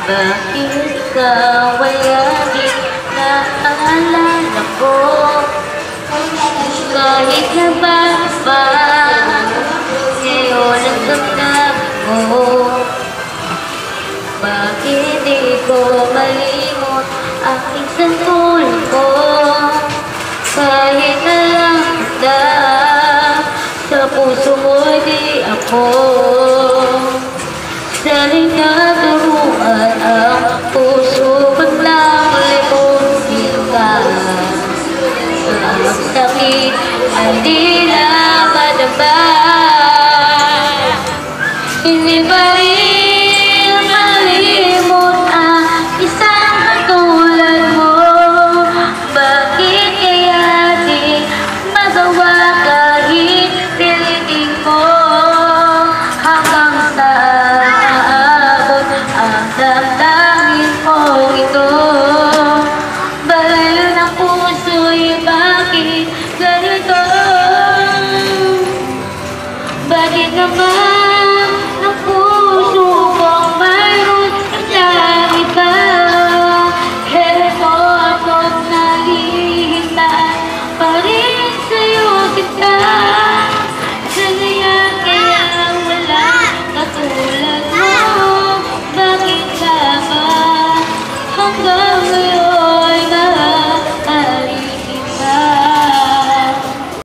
Bakit ikaw ay laging naalala ko? Kahit na ba ngayon ang damdam mo? Bakit di ko malimot aking santol ko? Kahit na lang sa puso mo'y di ako sanay na turuan ang puso biglang limutin ka. Ang sakit ay di na madama, hindi pa rin